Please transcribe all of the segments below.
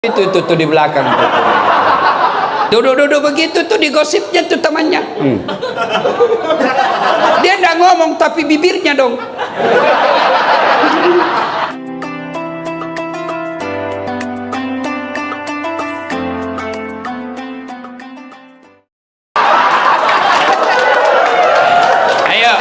Itu tuh di belakang tuh. Duduk begitu tuh digosipnya tuh temannya. Dia nggak ngomong tapi bibirnya dong. Ayo,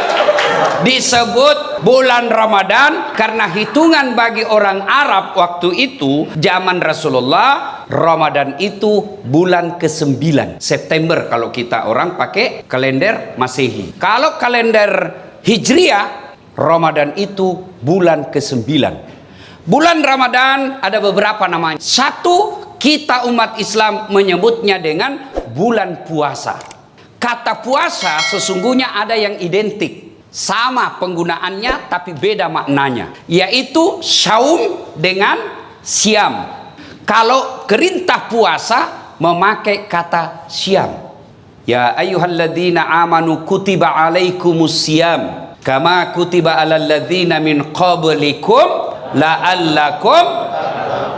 disebut bulan Ramadan karena hitungan bagi orang Arab waktu itu zaman Rasulullah, Ramadan itu bulan ke-9 September kalau kita orang pakai kalender Masehi. Kalau kalender Hijriah, Ramadan itu bulan ke-9. Bulan Ramadan ada beberapa namanya. Satu, kita umat Islam menyebutnya dengan bulan puasa. Kata puasa sesungguhnya ada yang identik, sama penggunaannya tapi beda maknanya, yaitu syaum dengan siam. Kalau perintah puasa memakai kata siam. Ya ayyuhalladzina amanu kutiba alaikumus siam kama kutiba alal ladzina min qablikum la'allakum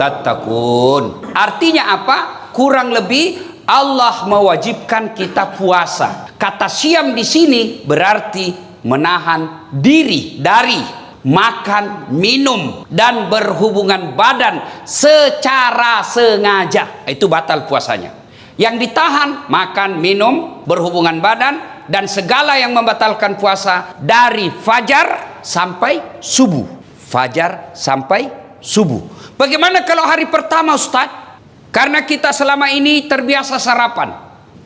tattaqun. Artinya apa? Kurang lebih Allah mewajibkan kita puasa. Kata siam di sini berarti menahan diri dari makan, minum, dan berhubungan badan secara sengaja. Itu batal puasanya. Yang ditahan makan, minum, berhubungan badan, dan segala yang membatalkan puasa dari fajar sampai subuh. Fajar sampai subuh. Bagaimana kalau hari pertama, Ustadz? Karena kita selama ini terbiasa sarapan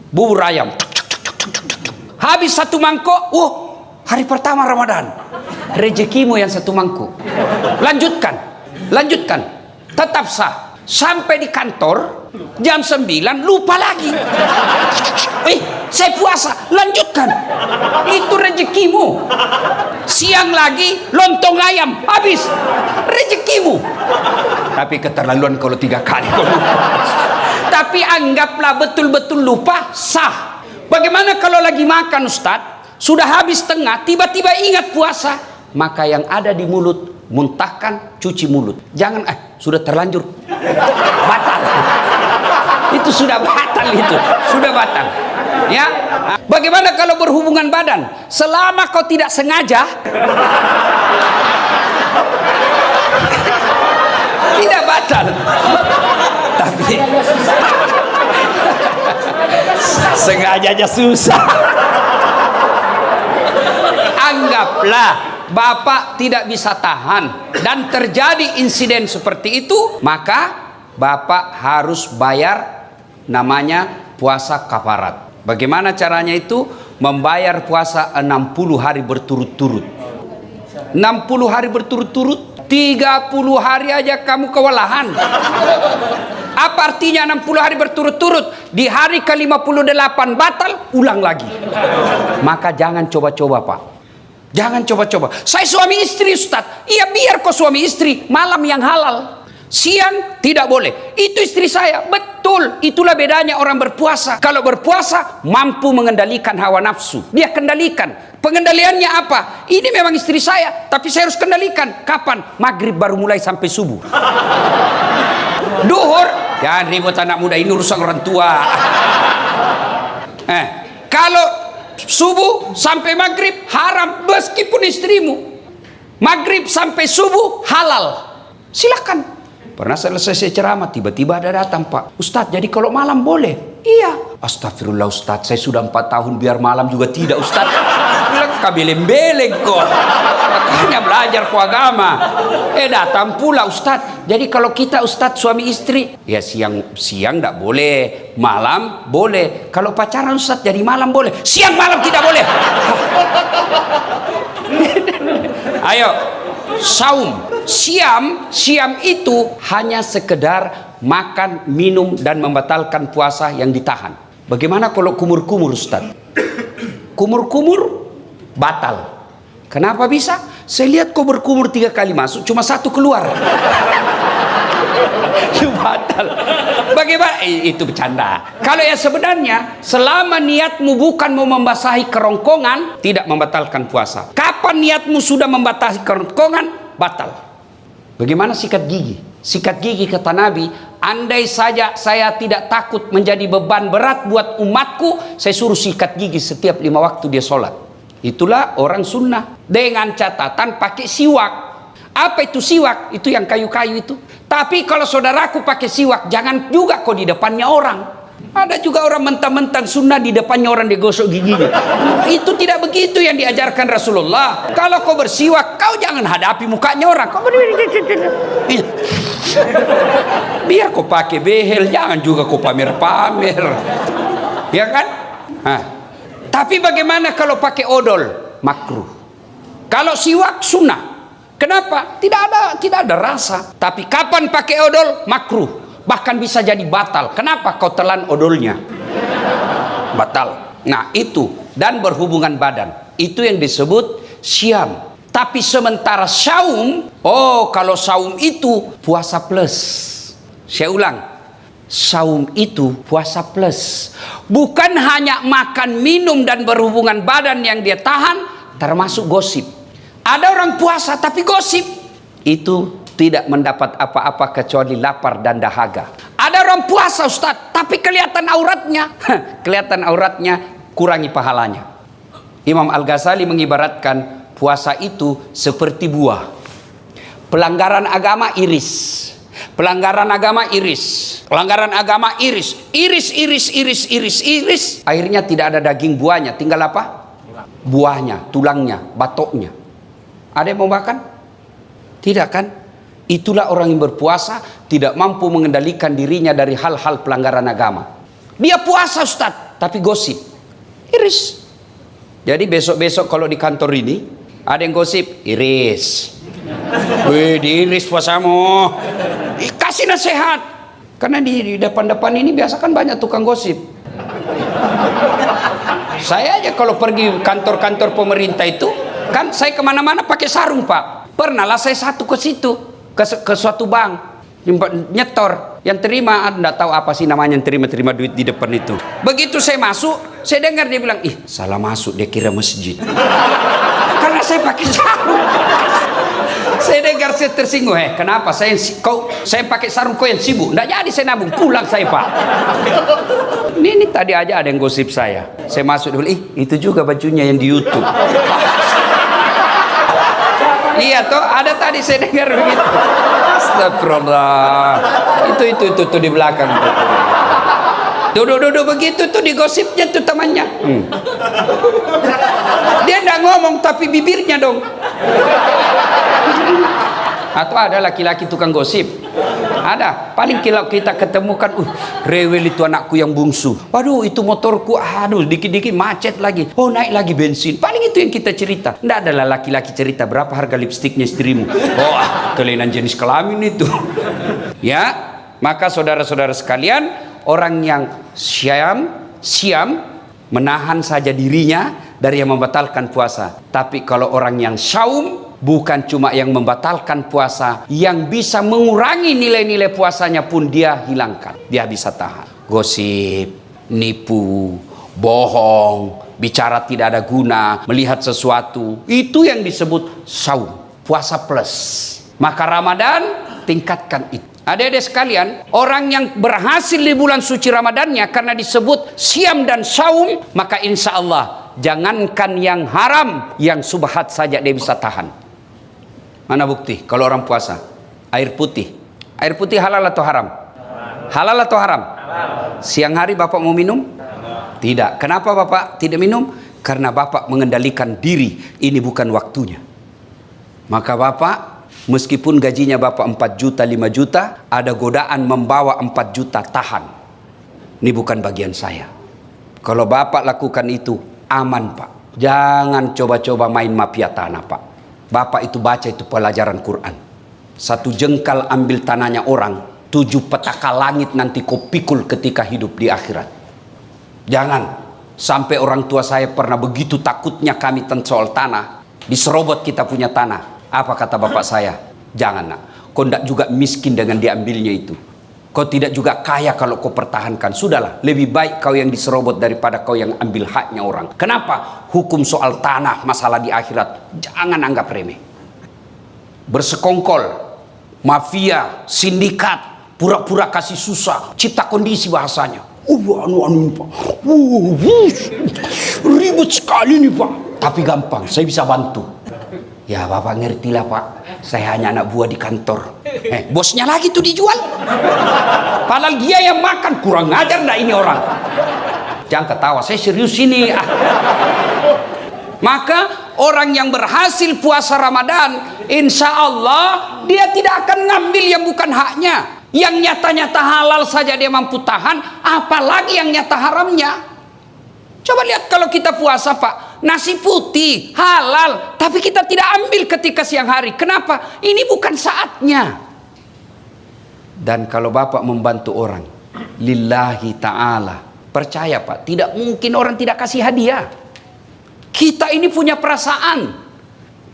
bubur ayam. Habis satu mangkok, hari pertama Ramadan, rezekimu yang satu mangkuk. Lanjutkan, tetap sah. Sampai di kantor jam 9 lupa lagi. Saya puasa, lanjutkan. Itu rezekimu. Siang lagi lontong ayam, habis, rezekimu. Tapi keterlaluan kalau 3 kali kau lupa. Tapi anggaplah betul-betul lupa, sah. Bagaimana kalau lagi makan, Ustadz? Sudah habis tengah, tiba-tiba ingat puasa. Maka yang ada di mulut, muntahkan, cuci mulut. Jangan, sudah terlanjur. Batal. Itu sudah batal itu. Sudah batal. Ya. Bagaimana kalau berhubungan badan? Selama kau tidak sengaja, tidak batal. Tapi sengaja aja susah. Anggaplah Bapak tidak bisa tahan dan terjadi insiden seperti itu, maka Bapak harus bayar namanya puasa kafarat. Bagaimana caranya itu? Membayar puasa 60 hari berturut-turut. 60 hari berturut-turut, 30 hari aja kamu kewalahan. Apa artinya 60 hari berturut-turut? Di hari ke-58 batal, ulang lagi. Maka jangan coba-coba, Pak. Jangan coba-coba. Saya suami istri, Ustadz. Iya, biar kau suami istri, malam yang halal. Siang tidak boleh. Itu istri saya. Betul. Itulah bedanya orang berpuasa. Kalau berpuasa mampu mengendalikan hawa nafsu. Dia kendalikan. Pengendaliannya apa? Ini memang istri saya, tapi saya harus kendalikan. Kapan? Maghrib baru mulai sampai subuh. Duhur, jangan ribut anak muda, ini urusan orang tua. Kalau subuh sampai maghrib haram, meskipun istrimu. Maghrib sampai subuh halal. Silakan. Pernah selesai saya ceramah, tiba-tiba ada datang, Pak Ustadz, jadi kalau malam boleh? Iya. Astagfirullah Ustadz, saya sudah 4 tahun biar malam juga tidak, Ustadz. Bilang kabeleng-beleng kok. Makanya belajar ku agama. Datang pula, Ustadz. Jadi kalau kita Ustadz suami istri, ya siang tidak boleh, malam boleh. Kalau pacaran Ustadz jadi malam boleh, siang malam tidak boleh. Ayo, saum. Siam itu hanya sekedar makan, minum, dan membatalkan puasa yang ditahan. Bagaimana kalau kumur-kumur, Ustaz? Kumur-kumur batal. Kenapa bisa? Saya lihat kau berkumur 3 kali masuk, cuma 1 keluar. Itu batal. Bagaimana? Itu bercanda. Kalau yang sebenarnya, selama niatmu bukan mau membasahi kerongkongan, tidak membatalkan puasa. Kapan niatmu sudah membasahi kerongkongan, batal. Bagaimana sikat gigi? Sikat gigi kata Nabi, andai saja saya tidak takut menjadi beban berat buat umatku, saya suruh sikat gigi setiap 5 waktu dia sholat. Itulah orang sunnah. Dengan catatan pakai siwak. Apa itu siwak? Itu yang kayu-kayu itu. Tapi kalau saudaraku pakai siwak, jangan juga kau di depannya orang. Ada juga orang mentang-mentang sunnah di depannya orang digosok giginya. Itu tidak begitu yang diajarkan Rasulullah. Kalau kau bersiwak, kau jangan hadapi mukanya orang. Kau biar kau pakai behel, jangan juga kau pamer-pamer. Ya kan? Nah. Tapi bagaimana kalau pakai odol? Makruh. Kalau siwak sunnah. Kenapa? Tidak ada rasa. Tapi kapan pakai odol? Makruh. Bahkan bisa jadi batal. Kenapa? Kau telan odolnya. Batal. Nah itu. Dan berhubungan badan. Itu yang disebut syam. Tapi sementara saum, oh kalau saum itu puasa plus. Saya ulang. Saum itu puasa plus. Bukan hanya makan, minum, dan berhubungan badan yang dia tahan. Termasuk gosip. Ada orang puasa tapi gosip. Itu tidak mendapat apa-apa kecuali lapar dan dahaga. Ada orang puasa Ustaz, tapi kelihatan auratnya. Kelihatan auratnya, kurangi pahalanya. Imam Al-Ghazali mengibaratkan puasa itu seperti buah. Pelanggaran agama iris. Pelanggaran agama iris. Pelanggaran agama iris. Iris. Akhirnya tidak ada daging buahnya. Tinggal apa? Buahnya, tulangnya, batoknya. Ada yang mau makan? Tidak kan? Itulah orang yang berpuasa tidak mampu mengendalikan dirinya dari hal-hal pelanggaran agama. Dia puasa Ustaz, tapi gosip. Iris. Jadi besok-besok kalau di kantor ini ada yang gosip, iris. Wih, diiris puasamu. Kasih nasihat. Karena di depan-depan ini biasa kan banyak tukang gosip. Saya aja kalau pergi kantor-kantor pemerintah itu, kan saya kemana-mana pakai sarung Pak. Pernahlah saya satu ke situ. Ke suatu bank nyetor, yang terima enggak tahu apa sih namanya, yang terima duit di depan itu. Begitu saya masuk, saya dengar dia bilang, ih salah masuk, dia kira masjid. Karena saya pakai sarung. Saya dengar, saya tersinggung. Kenapa saya pakai sarung, kau yang sibuk? Enggak jadi saya nabung, pulang saya Pak. Ini tadi aja ada yang gosip saya masuk, dia bilang, ih itu juga bajunya yang di YouTube. Iya toh, ada tadi saya dengar begitu. Astagfirullah. Itu di belakang. Duduk begitu tuh digosipnya tuh temannya. Dia enggak ngomong tapi bibirnya dong. Atau ada laki-laki tukang gosip? Ada. Paling kalau kita ketemukan, rewel itu anakku yang bungsu. Waduh, itu motorku, aduh, dikit-dikit macet lagi. Oh, naik lagi bensin. Paling itu yang kita cerita. Nggak adalah laki-laki cerita berapa harga lipstiknya istrimu. Oh, kelainan jenis kelamin itu. Ya, maka saudara-saudara sekalian, orang yang siam menahan saja dirinya dari yang membatalkan puasa. Tapi kalau orang yang saum, bukan cuma yang membatalkan puasa, yang bisa mengurangi nilai-nilai puasanya pun dia hilangkan. Dia bisa tahan. Gosip, nipu, bohong, bicara tidak ada guna, melihat sesuatu. Itu yang disebut saum, puasa plus. Maka Ramadan tingkatkan itu. Adik-adik sekalian, orang yang berhasil di bulan suci Ramadannya karena disebut siam dan saum, maka insya Allah jangankan yang haram, yang subhat saja dia bisa tahan. Mana bukti? Kalau orang puasa, air putih halal atau haram? Halal atau haram? Siang hari Bapak mau minum? Tidak. Kenapa Bapak tidak minum? Karena Bapak mengendalikan diri, ini bukan waktunya. Maka Bapak, meskipun gajinya Bapak 4 juta, 5 juta, ada godaan membawa 4 juta, tahan. Ini bukan bagian saya. Kalau Bapak lakukan itu, aman Pak. Jangan coba-coba main mafia tanah Pak. Bapak itu baca itu pelajaran Quran. 1 jengkal ambil tanahnya orang, 7 petaka langit nanti kau pikul ketika hidup di akhirat. Jangan. Sampai orang tua saya pernah begitu takutnya kami tentang soal tanah. Diserobot kita punya tanah. Apa kata bapak saya? Jangan nak. Kau tidak juga miskin dengan diambilnya itu. Kau tidak juga kaya kalau kau pertahankan. Sudahlah, lebih baik kau yang diserobot daripada kau yang ambil haknya orang. Kenapa? Hukum soal tanah, masalah di akhirat, jangan anggap remeh. Bersekongkol, mafia, sindikat, pura-pura kasih susah, cipta kondisi bahasanya. Anu Pak, ribet sekali nih Pak, tapi gampang, saya bisa bantu. Ya Bapak ngertilah Pak, saya hanya anak buah di kantor. Bosnya lagi tuh dijual. Padahal dia yang makan, kurang ajar ndak ini orang. Jangan ketawa, saya serius ini. Maka orang yang berhasil puasa Ramadan, insya Allah dia tidak akan ngambil yang bukan haknya. Yang nyata-nyata halal saja dia mampu tahan, apalagi yang nyata haramnya. Coba lihat kalau kita puasa Pak, nasi putih halal, tapi kita tidak ambil ketika siang hari. Kenapa? Ini bukan saatnya. Dan kalau Bapak membantu orang lillahi ta'ala, percaya Pak, tidak mungkin orang tidak kasih hadiah. Kita ini punya perasaan.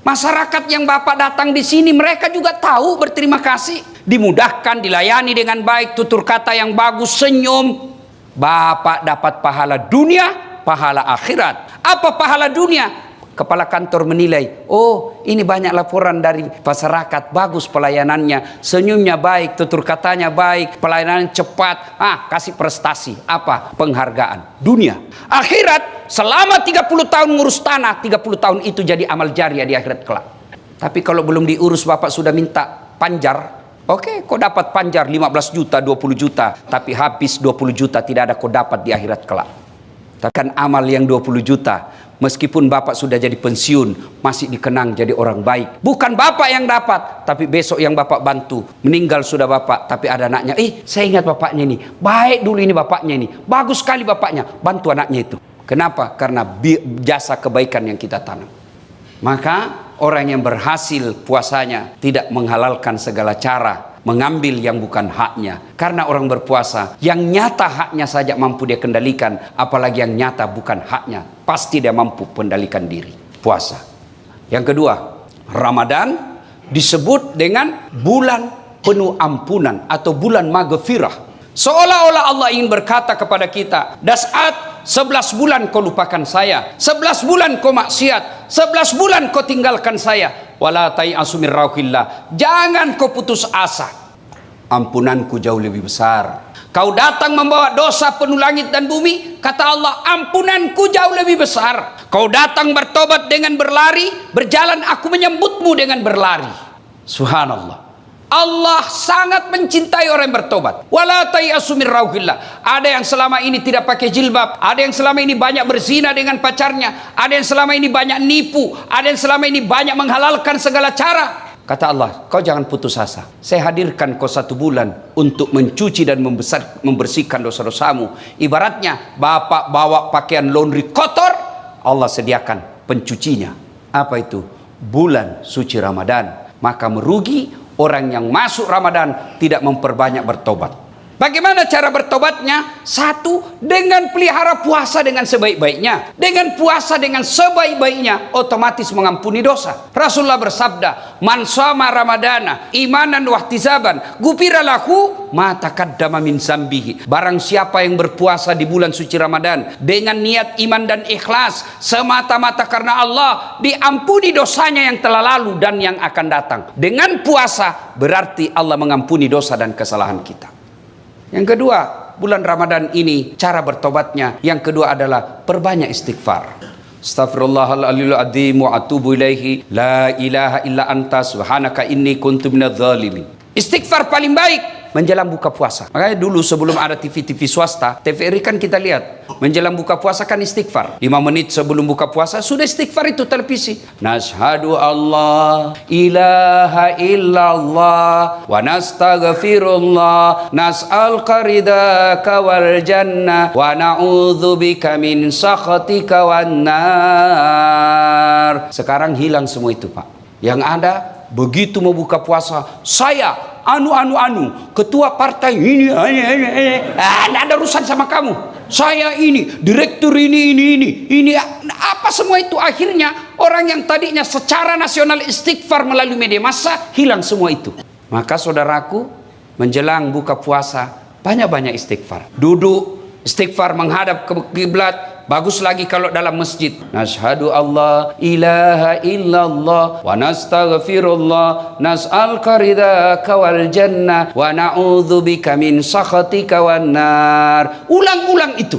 Masyarakat yang Bapak datang di sini, mereka juga tahu berterima kasih. Dimudahkan, dilayani dengan baik, tutur kata yang bagus, senyum. Bapak dapat pahala dunia, pahala akhirat. Apa pahala dunia? Kepala kantor menilai, oh ini banyak laporan dari masyarakat, bagus pelayanannya, senyumnya baik, tutur katanya baik, pelayanan cepat, kasih prestasi. Apa? Penghargaan. Dunia. Akhirat, selama 30 tahun ngurus tanah, 30 tahun itu jadi amal jariah di akhirat kelak. Tapi kalau belum diurus, Bapak sudah minta panjar. Oke, kau dapat panjar 15 juta, 20 juta, tapi habis 20 juta tidak ada kau dapat di akhirat kelak. Takkan amal yang 20 juta, meskipun Bapak sudah jadi pensiun, masih dikenang jadi orang baik. Bukan Bapak yang dapat, tapi besok yang Bapak bantu. Meninggal sudah Bapak, tapi ada anaknya. Saya ingat bapaknya ini, baik dulu ini bapaknya ini, bagus sekali bapaknya, bantu anaknya itu. Kenapa? Karena jasa kebaikan yang kita tanam. Maka orang yang berhasil puasanya tidak menghalalkan segala cara, mengambil yang bukan haknya. Karena orang berpuasa, yang nyata haknya saja mampu dia kendalikan, apalagi yang nyata bukan haknya, pasti dia mampu kendalikan diri. Puasa. Yang kedua, Ramadan disebut dengan bulan penuh ampunan atau bulan maghfirah. Seolah-olah Allah ingin berkata kepada kita, Das'at, 11 bulan kau lupakan saya, 11 bulan kau maksiat, 11 bulan kau tinggalkan saya. Wala tai'asu min rauhillah, jangan kau putus asa, ampunanku jauh lebih besar. Kau datang membawa dosa penuh langit dan bumi, kata Allah, ampunanku jauh lebih besar. Kau datang bertobat dengan berlari, berjalan aku menyambutmu dengan berlari. Subhanallah, Allah sangat mencintai orang yang bertobat. Wala tai'asu min rauhillah. Ada yang selama ini tidak pakai jilbab, ada yang selama ini banyak berzina dengan pacarnya, ada yang selama ini banyak nipu, ada yang selama ini banyak menghalalkan segala cara. Kata Allah, kau jangan putus asa. Saya hadirkan kau 1 bulan untuk mencuci dan membersihkan dosa-dosamu. Ibaratnya Bapak bawa pakaian laundry kotor, Allah sediakan pencucinya. Apa itu? Bulan suci Ramadan. Maka merugi orang yang masuk Ramadan tidak memperbanyak bertobat. Bagaimana cara bertobatnya? 1, dengan pelihara puasa dengan sebaik-baiknya. Dengan puasa dengan sebaik-baiknya, otomatis mengampuni dosa. Rasulullah bersabda, Man shoma Ramadana imanan wahtisaban ghufira lahu ma taqaddama min zambihi. Barang siapa yang berpuasa di bulan suci Ramadan dengan niat iman dan ikhlas semata-mata karena Allah, diampuni dosanya yang telah lalu dan yang akan datang. Dengan puasa berarti Allah mengampuni dosa dan kesalahan kita. Yang kedua, bulan Ramadan ini cara bertobatnya, yang kedua adalah perbanyak istighfar. Astaghfirullahaladzim adzim wa atubu ilaihi, la ilaha illa anta subhanaka inni kuntu minadz zalimin. Istighfar paling baik menjelang buka puasa. Makanya dulu sebelum ada TV-TV swasta, TVRI kan kita lihat menjelang buka puasa kan istighfar. 5 menit sebelum buka puasa sudah istighfar itu televisi. Nashhadu Allah ilaha illallah wa nastaghfirullah nas'al qaridaka wal jannah wa na'udzubika min sakhatika wan nar. Sekarang hilang semua itu Pak. Yang ada begitu mau buka puasa, saya ketua partai ini, tidak ada urusan sama kamu. Saya ini direktur ini apa semua itu. Akhirnya orang yang tadinya secara nasional istighfar melalui media massa, hilang semua itu. Maka saudaraku, menjelang buka puasa banyak-banyak istighfar. Duduk istighfar menghadap ke kiblat, Bagus lagi kalau dalam masjid. Nashhadu Allah ilaha illallah wa nastaghfirullah nas'aluka ridhaka wal jannah wa na'udzubika min sakhatika wan nar. Ulang-ulang itu.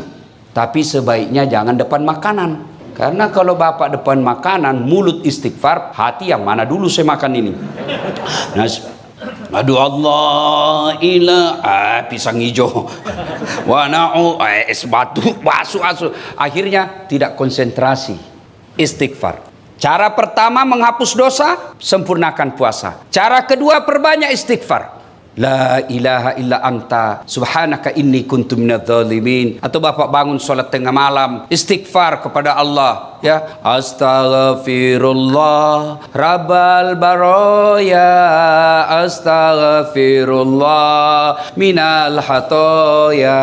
Tapi sebaiknya jangan depan makanan. Karena kalau bapak depan makanan, mulut istighfar, hati yang mana dulu saya makan ini. Aduh Allah pisang hijau es batu asu. Akhirnya tidak konsentrasi. Istighfar. Cara pertama menghapus dosa, sempurnakan puasa. Cara kedua perbanyak istighfar. La ilaha illa anta subhanaka inni kuntu minadz zalimin. Atau bapak bangun sholat tengah malam, istighfar kepada Allah, ya, astaghfirullah rabbal baroya, astaghfirullah minal hatoya.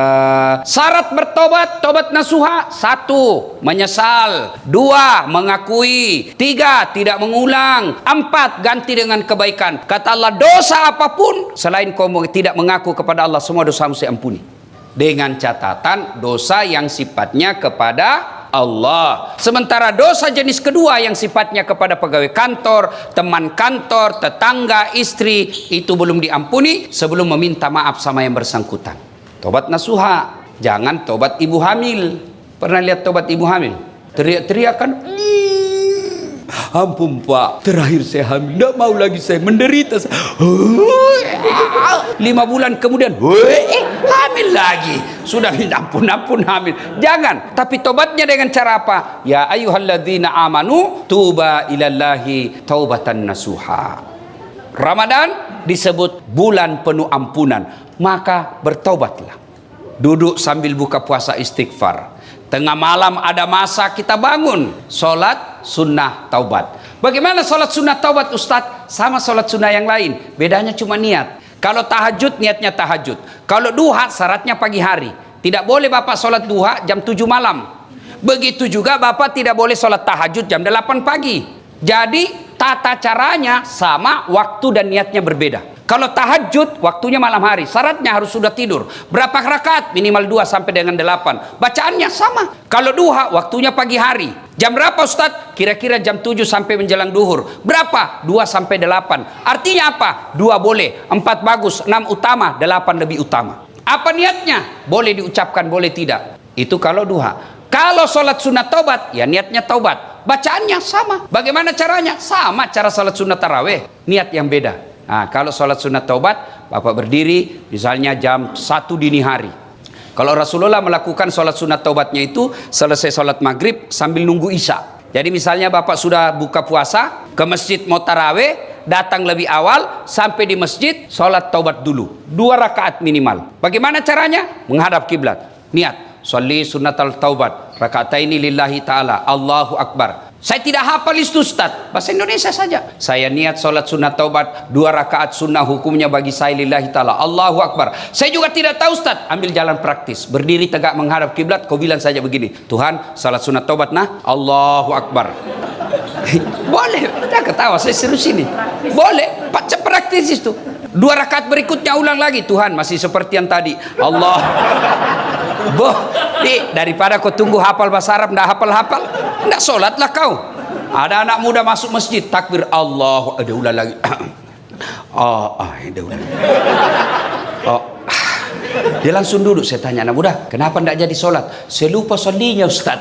Syarat bertobat, tobat nasuha: 1. Menyesal. 2. Mengakui. 3. Tidak mengulang. 4. Ganti dengan kebaikan. Kata Allah, dosa apapun selain kau tidak mengaku kepada Allah, semua dosamu saya ampuni. Dengan catatan dosa yang sifatnya kepada Allah. Sementara dosa jenis kedua yang sifatnya kepada pegawai kantor, teman kantor, tetangga, istri, itu belum diampuni sebelum meminta maaf sama yang bersangkutan. Tobat nasuha. Jangan tobat ibu hamil. Pernah lihat tobat ibu hamil? Teriak-teriak kan? Ampun Pak, terakhir saya hamil, tidak mau lagi saya menderita. 5 bulan kemudian hamil lagi. Sudah minta ampun hamil. Jangan. Tapi tobatnya dengan cara apa? Ya ayyuhalladzina amanu tuba ilallahi taubatan nasuha. Ramadan disebut bulan penuh ampunan. Maka bertobatlah. Duduk sambil buka puasa istighfar. Tengah malam ada masa kita bangun, sholat sunnah taubat. Bagaimana sholat sunnah taubat Ustadz? Sama sholat sunnah yang lain, bedanya cuma niat. Kalau tahajud niatnya tahajud. Kalau duha syaratnya pagi hari. Tidak boleh bapak sholat duha jam 7 malam. Begitu juga bapak tidak boleh sholat tahajud jam 8 pagi. Jadi tata caranya sama, waktu dan niatnya berbeda. Kalau tahajud waktunya malam hari, syaratnya harus sudah tidur. Berapa rakaat? Minimal 2 sampai dengan 8. Bacaannya sama. Kalau duha waktunya pagi hari. Jam berapa Ustadz? Kira-kira jam 7 sampai menjelang duhur. Berapa? 2 sampai 8. Artinya apa? 2 boleh, 4 bagus, 6 utama, 8 lebih utama. Apa niatnya? Boleh diucapkan, boleh tidak. Itu kalau duha. Kalau sholat sunat taubat, ya niatnya taubat. Bacaannya sama. Bagaimana caranya? Sama cara sholat sunat taraweh. Niat yang beda. Nah, kalau sholat sunat taubat, bapak berdiri misalnya jam 1 dini hari. Kalau Rasulullah melakukan sholat sunat taubatnya itu selesai sholat maghrib sambil nunggu isya. Jadi misalnya bapak sudah buka puasa, ke masjid mau taraweh, datang lebih awal, sampai di masjid sholat taubat dulu, 2 rakaat minimal. Bagaimana caranya? Menghadap kiblat. Niat, sholli sunatal taubat rakaataini lillahi ta'ala, Allahu Akbar. Saya tidak hafal itu Ustaz, bahasa Indonesia saja. Saya niat sholat sunat taubat 2 rakaat sunnah, hukumnya bagi saya lillahi ta'ala, Allahu Akbar. Saya juga tidak tahu Ustaz. Ambil jalan praktis, berdiri tegak menghadap kiblat, kau bilang saja begini, Tuhan sholat sunat taubat nah, Allahu Akbar. Boleh, tidak ketawa, saya serius ini. Boleh, baca praktis itu. 2 rakaat berikutnya ulang lagi, Tuhan masih seperti yang tadi, Allah. Daripada kau tunggu hafal bahasa Arab, tidak hafal-hafal, tidak sholatlah kau. Ada anak muda masuk masjid, takbir Allah, ada ulang lagi. Ada ulang. Dia langsung duduk. Saya tanya anak muda, kenapa tidak jadi sholat? Saya lupa sholinya Ustaz.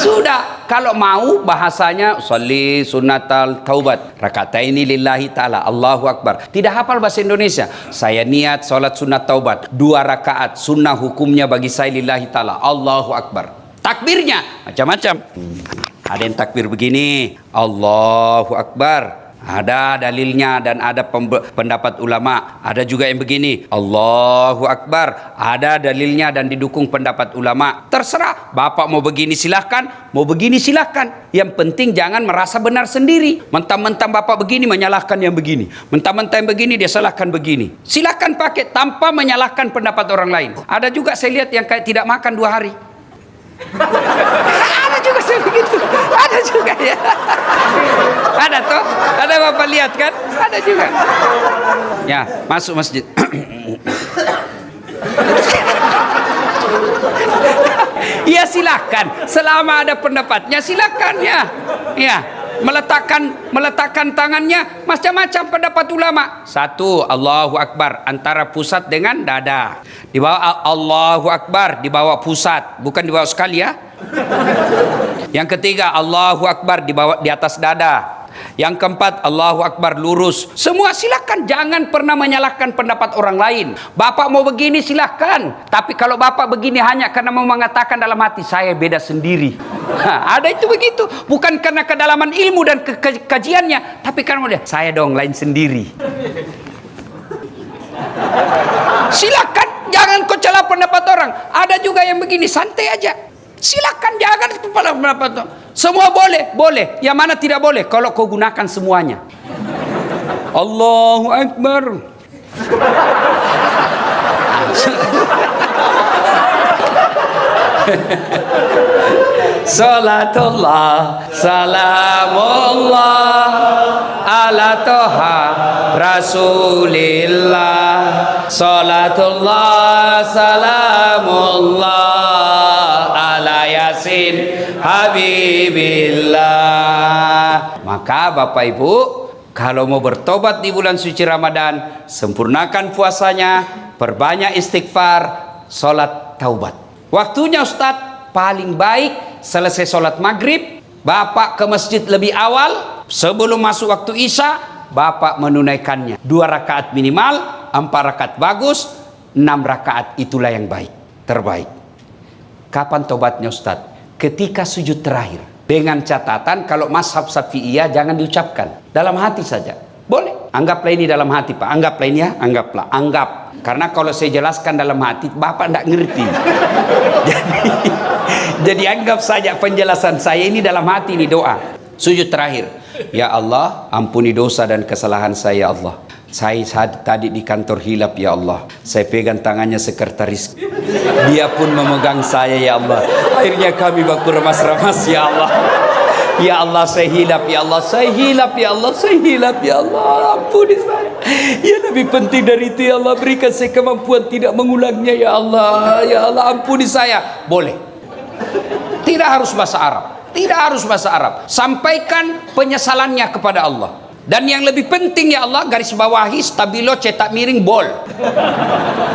Sudah, kalau mau bahasanya sholli sunatal taubat rakaataini lillahi ta'ala, Allahu Akbar. Tidak hafal bahasa Indonesia. Saya niat sholat sunat taubat 2 rakaat sunnah, hukumnya bagi saya lillahi ta'ala, Allahu Akbar. Takbirnya macam-macam. Ada yang takbir begini, Allahu Akbar. Ada dalilnya dan ada pendapat ulama. Ada juga yang begini, Allahu Akbar. Ada dalilnya dan didukung pendapat ulama. Terserah, bapak mau begini silahkan, mau begini silahkan. Yang penting jangan merasa benar sendiri. Mentang-mentang bapak begini menyalahkan yang begini, mentang-mentang yang begini dia salahkan begini. Silahkan pakai tanpa menyalahkan pendapat orang lain. Ada juga saya lihat yang kayak tidak makan 2 hari. Ada juga saya begitu. Ada juga ya. Ada toh? Ada bapak lihat kan? Ada juga. Ya, masuk masjid. Ya silakan, selama ada pendapatnya silakan ya. Ya, meletakkan tangannya macam-macam pendapat ulama. Satu, Allahu Akbar antara pusat dengan dada. Di bawah Allahu Akbar di bawah pusat, bukan di bawah sekali ya. Yang ketiga, Allahu Akbar di atas dada. Yang keempat, Allahu Akbar lurus. Semua silakan, jangan pernah menyalahkan pendapat orang lain. Bapak mau begini silakan, tapi kalau bapak begini hanya karena mau mengatakan dalam hati saya beda sendiri. Ada itu begitu, bukan karena kedalaman ilmu dan kajiannya, tapi karena dia saya dong lain sendiri. Silakan, jangan kau celah pendapat orang. Ada juga yang begini, santai aja. Silakan, jangan pendapat orang. Semua boleh. Yang mana tidak boleh? Kalau kau gunakan semuanya. Allahu Akbar. Salatullah, salamullah ala toha Rasulillah. Salatullah, salamullah ala Yasin Habibillah. Maka Bapak Ibu, kalau mau bertobat di bulan suci Ramadan, sempurnakan puasanya, perbanyak istighfar, sholat taubat. Waktunya Ustadz, paling baik selesai sholat maghrib, Bapak ke masjid lebih awal, sebelum masuk waktu Isya, Bapak menunaikannya 2 rakaat minimal, 4 rakaat bagus, 6 rakaat itulah yang baik, terbaik. Kapan tobatnya Ustadz? Ketika sujud terakhir. Dengan catatan kalau mazhab Syafi'iyah jangan diucapkan, dalam hati saja. Boleh. Anggaplah ini dalam hati Pak, anggaplah ini ya, anggap. Karena kalau saya jelaskan dalam hati, Bapak tidak ngerti. Jadi anggap saja penjelasan saya ini dalam hati, ini doa. Sujud terakhir. Ya Allah, ampuni dosa dan kesalahan saya, Allah. Saya tadi di kantor hilap, ya Allah. Saya pegang tangannya sekretaris. Dia pun memegang saya, ya Allah. Akhirnya kami baku remas-remas, ya Allah. Ya Allah, saya hilap, ya Allah. Saya hilap, ya Allah. Saya hilap, ya Allah. Ampuni saya. Ya lebih penting dari itu, ya Allah. Berikan saya kemampuan tidak mengulangnya, ya Allah. Ya Allah, ampuni saya. Boleh. Tidak harus bahasa Arab. Tidak harus bahasa Arab. Sampaikan penyesalannya kepada Allah. Dan yang lebih penting, ya Allah, garis bawahi stabilo cetak miring bol.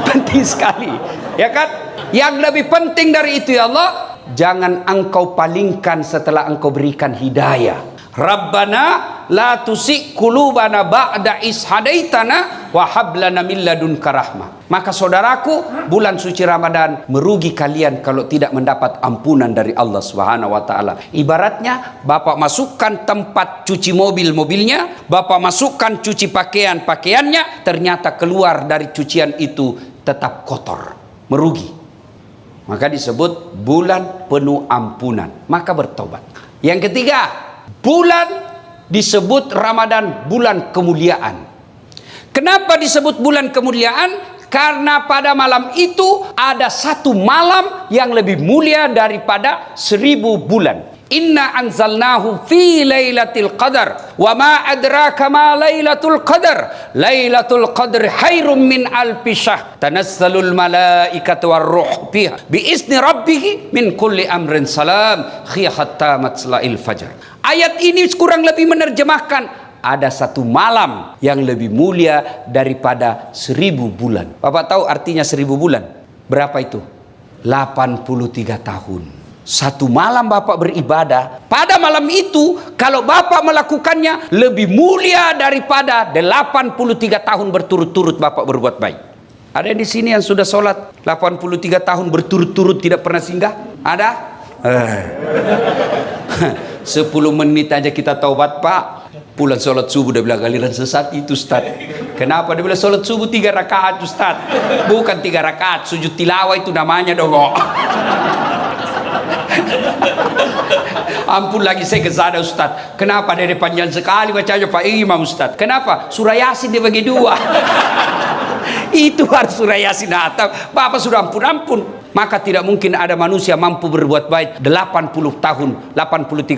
Penting sekali, ya kan? Yang lebih penting dari itu, ya Allah, jangan engkau palingkan setelah engkau berikan hidayah. Rabbana la tusik qulubana ba'da is hadaitana wa hab lana min ladunka rahmah. Maka saudaraku, bulan suci Ramadan merugi kalian kalau tidak mendapat ampunan dari Allah Subhanahu wa taala. Ibaratnya Bapak masukkan tempat cuci mobilnya, Bapak masukkan cuci pakaiannya, ternyata keluar dari cucian itu tetap kotor, merugi. Maka disebut bulan penuh ampunan. Maka bertobat. Yang ketiga, bulan disebut Ramadan bulan kemuliaan. Kenapa disebut bulan kemuliaan? Karena pada malam itu ada satu malam yang lebih mulia daripada 1000 bulan. Inna anzalnahu fi lailatul qadar wa ma adraka ma lailatul qadar. Lailatul qadr khairum min alfi syahr. Tanazzalul malaikatu warruh fiha bi izni rabbih min kulli amrin salam khiya hatta matla'il fajr. Ayat ini kurang lebih menerjemahkan ada satu malam yang lebih mulia daripada 1000 bulan. Bapak tahu artinya 1000 bulan? Berapa itu? 83 tahun. Satu malam Bapak beribadah. Pada malam itu, kalau Bapak melakukannya, lebih mulia daripada 83 tahun berturut-turut Bapak berbuat baik. Ada yang di sini yang sudah sholat 83 tahun berturut-turut tidak pernah singgah? Ada? 10 menit aja kita taubat, Pak. Pulang sholat subuh dia bilang galiran sesat itu, Ustaz. Kenapa? Dia bilang sholat subuh 3 rakaat, Ustaz. Bukan 3 rakaat, sujud tilawah itu namanya dong. Ampun lagi saya ke sana, Ustaz. Kenapa dari panjang sekali bacanya Pak Imam, Ustaz? Kenapa? Surah Yasin dia bagi 2. Itu harus surah Yasin atau Bapak sudah ampun. Maka tidak mungkin ada manusia mampu berbuat baik 83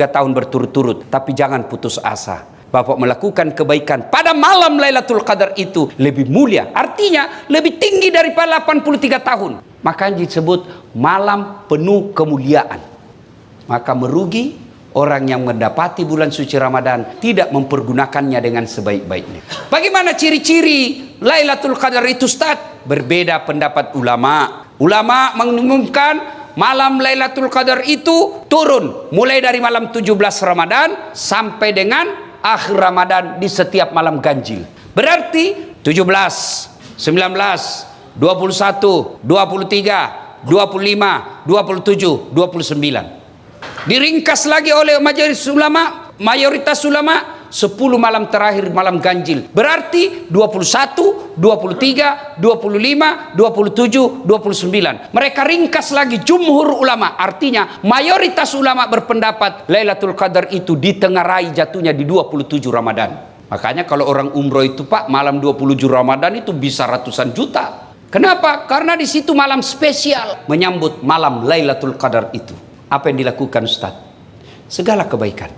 tahun berturut-turut. Tapi jangan putus asa. Bapak melakukan kebaikan pada malam Lailatul Qadar itu lebih mulia, artinya lebih tinggi daripada 83 tahun. Makanya disebut malam penuh kemuliaan. Maka merugi orang yang mendapati bulan suci Ramadan tidak mempergunakannya dengan sebaik-baiknya. Bagaimana ciri-ciri Lailatul Qadar itu, Ustaz? Berbeda pendapat ulama. Ulama mengumumkan malam Lailatul Qadar itu turun mulai dari malam 17 Ramadan sampai dengan akhir Ramadan di setiap malam ganjil. Berarti 17, 19, 21, 23, 25, 27, 29. Diringkas lagi oleh mayoritas ulama 10 malam terakhir malam ganjil. Berarti 21, 23, 25, 27, 29. Mereka ringkas lagi jumhur ulama. Artinya mayoritas ulama berpendapat Lailatul Qadar itu ditengarai jatuhnya di 27 Ramadan. Makanya kalau orang umroh itu, Pak, malam 27 Ramadan itu bisa ratusan juta. Kenapa? Karena di situ malam spesial menyambut malam Lailatul Qadar itu. Apa yang dilakukan, Ustaz? Segala kebaikan.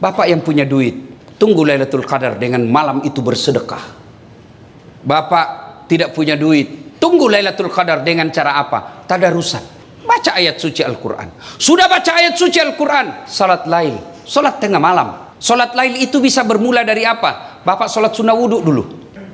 Bapak yang punya duit, tunggu Lailatul Qadar dengan malam itu bersedekah. Bapak tidak punya duit, tunggu Lailatul Qadar dengan cara apa? Tadarusan. Baca ayat suci Al-Quran. Sudah baca ayat suci Al-Quran, salat lail, salat tengah malam. Salat lail itu bisa bermula dari apa? Bapak salat sunnah wudhu dulu.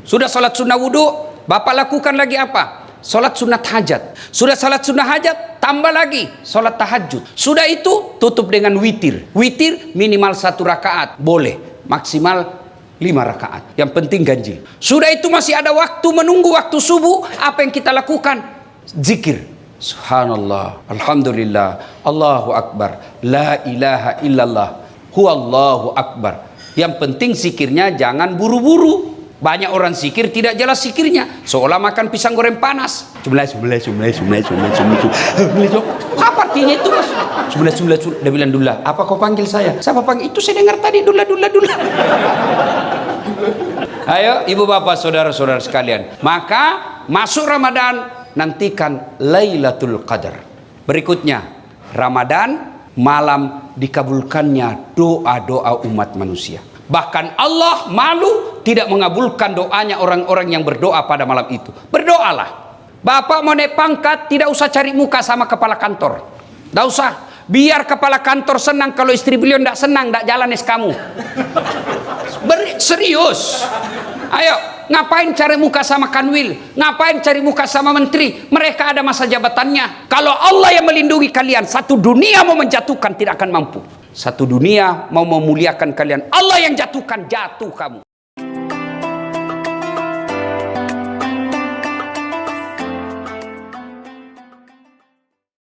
Sudah salat sunnah wudhu, Bapak lakukan lagi apa? Salat sunat hajat. Sudah salat sunnah hajat, tambah lagi salat tahajud. Sudah itu tutup dengan witir. Witir minimal 1 rakaat, boleh maksimal 5 rakaat. Yang penting ganjil. Sudah itu masih ada waktu menunggu waktu subuh. Apa yang kita lakukan? Zikir. Subhanallah, alhamdulillah, Allahu Akbar, la ilaha illallah, huwallahu akbar. Yang penting zikirnya jangan buru-buru. Banyak orang zikir tidak jelas zikirnya, seolah makan pisang goreng panas. Apa artinya itu, Mas? Dia bilang, Dullah, apa kau panggil saya? Siapa panggil? Itu saya dengar tadi, Dullah. Ayo ibu bapak saudara-saudara sekalian, maka masuk Ramadan, nantikan Lailatul Qadar. Berikutnya Ramadan, malam dikabulkannya doa-doa umat manusia. Bahkan Allah malu tidak mengabulkan doanya orang-orang yang berdoa pada malam itu. Berdoalah. Bapak mau naik pangkat, tidak usah cari muka sama kepala kantor. Tidak usah. Biar kepala kantor senang, kalau istri beliau tidak senang, tidak jalan kamu. Serius. Ayo, ngapain cari muka sama kanwil? Ngapain cari muka sama menteri? Mereka ada masa jabatannya. Kalau Allah yang melindungi kalian, satu dunia mau menjatuhkan tidak akan mampu. Satu dunia mau memuliakan kalian, Allah yang jatuhkan, jatuh kamu.